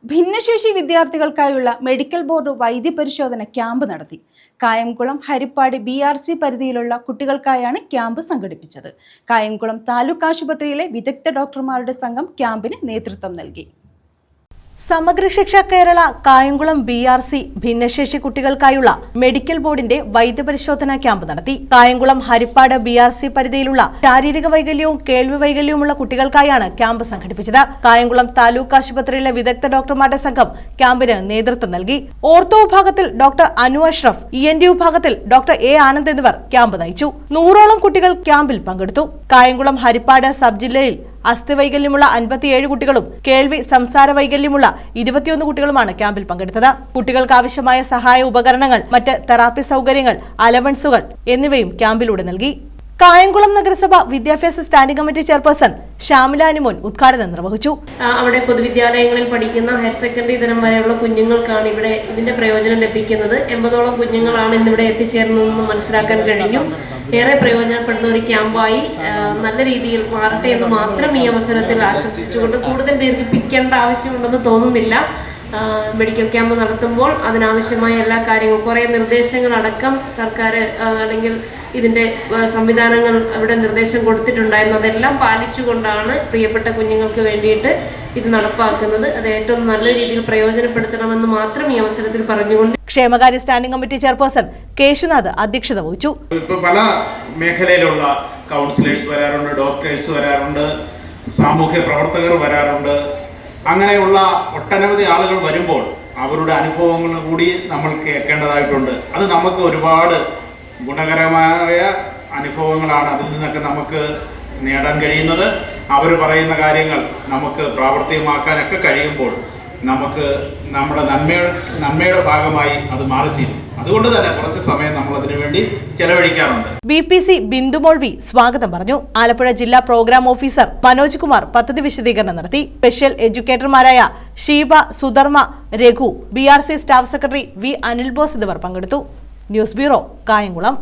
ഭിന്നശേഷി വിദ്യാർത്ഥികൾക്കായുള്ള medical board വൈദ്യപരിശോധന camp നടത്തി. Kayamkulam Harippad BRC പരിധിയിലുള്ള കുട്ടികൾക്കായാണ് ക്യാമ്പ് സംഘടിപ്പിച്ചത്. കായംകുളം താലൂക്ക് ആശുപത്രിയിലെ വിദഗ്ധ ഡോക്ടർമാരുടെ സംഘം ക്യാമ്പിന് നേതൃത്വം നൽകി. സമഗ്ര ശിക്ഷ കേരള കായംകുളം BRC ഭിന്നശേഷി കുട്ടികൾക്കായുള്ള മെഡിക്കൽ ബോർഡിന്റെ വൈദ്യപരിശോധനാ ക്യാമ്പ് നടത്തി. കായംകുളം ഹരിപ്പാട് BRC പരിധിയിലുള്ള ശാരീരിക വൈകല്യവും കേൾവി വൈകല്യവുമുള്ള കുട്ടികൾക്കായാണ് ക്യാമ്പ് സംഘടിപ്പിച്ചത്. കായംകുളം താലൂക്ക് ആശുപത്രിയിലെ വിദഗ്ധ ഡോക്ടർമാരുടെ സംഘം ക്യാമ്പിന് നേതൃത്വം നൽകി. ഓർത്തോ വിഭാഗത്തിൽ ഡോക്ടർ അനു അഷ്റഫ്, ENT വിഭാഗത്തിൽ ഡോക്ടർ A ആനന്ദ് എന്നിവർ ക്യാമ്പ് നയിച്ചു. 100ഓളം കുട്ടികൾ ക്യാമ്പിൽ പങ്കെടുത്തു. കായംകുളം ഹരിപ്പാട് സബ് ജില്ലയിൽ അസ്ഥിവൈകല്യമുള്ള 57 കുട്ടികളും കേൾവി സംസാര വൈകല്യമുള്ള 21 കുട്ടികളുമാണ് ക്യാമ്പിൽ പങ്കെടുത്തത്. കുട്ടികൾക്ക് ആവശ്യമായ സഹായ ഉപകരണങ്ങൾ, മറ്റ് തെറാപ്പി സൗകര്യങ്ങൾ, അലവൻസുകൾ എന്നിവയും ക്യാമ്പിലൂടെ നൽകി. കായംകുളം നഗരസഭ വിദ്യാഭ്യാസ standing committee chairperson Shamila Anumon ഉദ്ഘാടനം നിർവഹിച്ചു. അവിടെ പൊതുവിദ്യാലയങ്ങളിൽ പഠിക്കുന്ന ഹയർ സെക്കൻഡറി തരം വരെയുള്ള കുഞ്ഞുങ്ങൾക്കാണ് ഇവിടെ ഇതിന്റെ പ്രയോജനം ലഭിക്കുന്നത്. 80ഓളം കുഞ്ഞുങ്ങളാണ് ഇന്നിവിടെ എത്തിച്ചേർന്നതെന്ന് മനസ്സിലാക്കാൻ കഴിഞ്ഞു. ഏറെ പ്രയോജനപ്പെടുന്ന ഒരു ക്യാമ്പായി നല്ല രീതിയിൽ മാറട്ടെ എന്ന് മാത്രം ഈ അവസരത്തിൽ ആശംസിച്ചുകൊണ്ട് കൂടുതൽ ദീർഘിപ്പിക്കേണ്ട ആവശ്യമുണ്ടെന്ന് തോന്നുന്നില്ല. മെഡിക്കൽ ക്യാമ്പ് നടത്തുമ്പോൾ അതിനാവശ്യമായ എല്ലാ കാര്യങ്ങളും, കുറേ നിർദ്ദേശങ്ങളടക്കം സർക്കാർ അല്ലെങ്കിൽ ഇതിൻ്റെ സംവിധാനങ്ങൾ അവിടെ നിർദ്ദേശം കൊടുത്തിട്ടുണ്ടായിരുന്നു. അതെല്ലാം പാലിച്ചുകൊണ്ടാണ് പ്രിയപ്പെട്ട കുഞ്ഞുങ്ങൾക്ക് വേണ്ടിയിട്ട് ഇത് നടപ്പാക്കുന്നത്. അത് ഏറ്റവും നല്ല രീതിയിൽ പ്രയോജനപ്പെടുത്തണമെന്ന് മാത്രം ഈ അവസരത്തിൽ പറഞ്ഞുകൊണ്ട് ക്ഷേമകാര്യ സ്റ്റാൻഡിംഗ് കമ്മിറ്റി ചെയർപേഴ്സൺ കേശുനാഥ് അധ്യക്ഷത വഹിച്ചു. പല മേഖലയിലുള്ള കൗൺസിലേഴ്സ് വരാറുണ്ട്, ഡോക്ടേഴ്സ് വരാറുണ്ട്, സാമൂഹ്യ പ്രവർത്തകർ വരാറുണ്ട്. അങ്ങനെയുള്ള ഒട്ടനവധി ആളുകൾ വരുമ്പോൾ അവരുടെ അനുഭവങ്ങൾ കൂടി നമ്മൾ കേൾക്കേണ്ടതായിട്ടുണ്ട്. അത് നമുക്ക് ഒരുപാട് ഗുണകരമായ അനുഭവങ്ങളാണ്. അതിൽ നിന്നൊക്കെ നമുക്ക് നേടാൻ കഴിയുന്നത്. അവർ പറയുന്ന കാര്യങ്ങൾ നമുക്ക് പ്രാവർത്തികമാക്കാനൊക്കെ കഴിയുമ്പോൾ നമുക്ക് നമ്മുടെ നന്മയുടെ ഭാഗമായി അത് മാറിത്തീരും. അതുകൊണ്ട് തന്നെ കുറച്ച് സമയം നമ്മൾ അതിനു വേണ്ടി ചെലവഴിക്കാറുണ്ട്. BPC ബിന്ദുമോൾവി സ്വാഗതം പറഞ്ഞു. ആലപ്പുഴ ജില്ലാ പ്രോഗ്രാം ഓഫീസർ മനോജ് കുമാർ പദ്ധതി വിശദീകരണം നടത്തി. സ്പെഷ്യൽ എഡ്യൂക്കേറ്റർമാരായ Sheeba, Sudharma, Raghu, BRC staff secretary V Anil Bose എന്നിവർ പങ്കെടുത്തു. News bureau, Kayamkulam.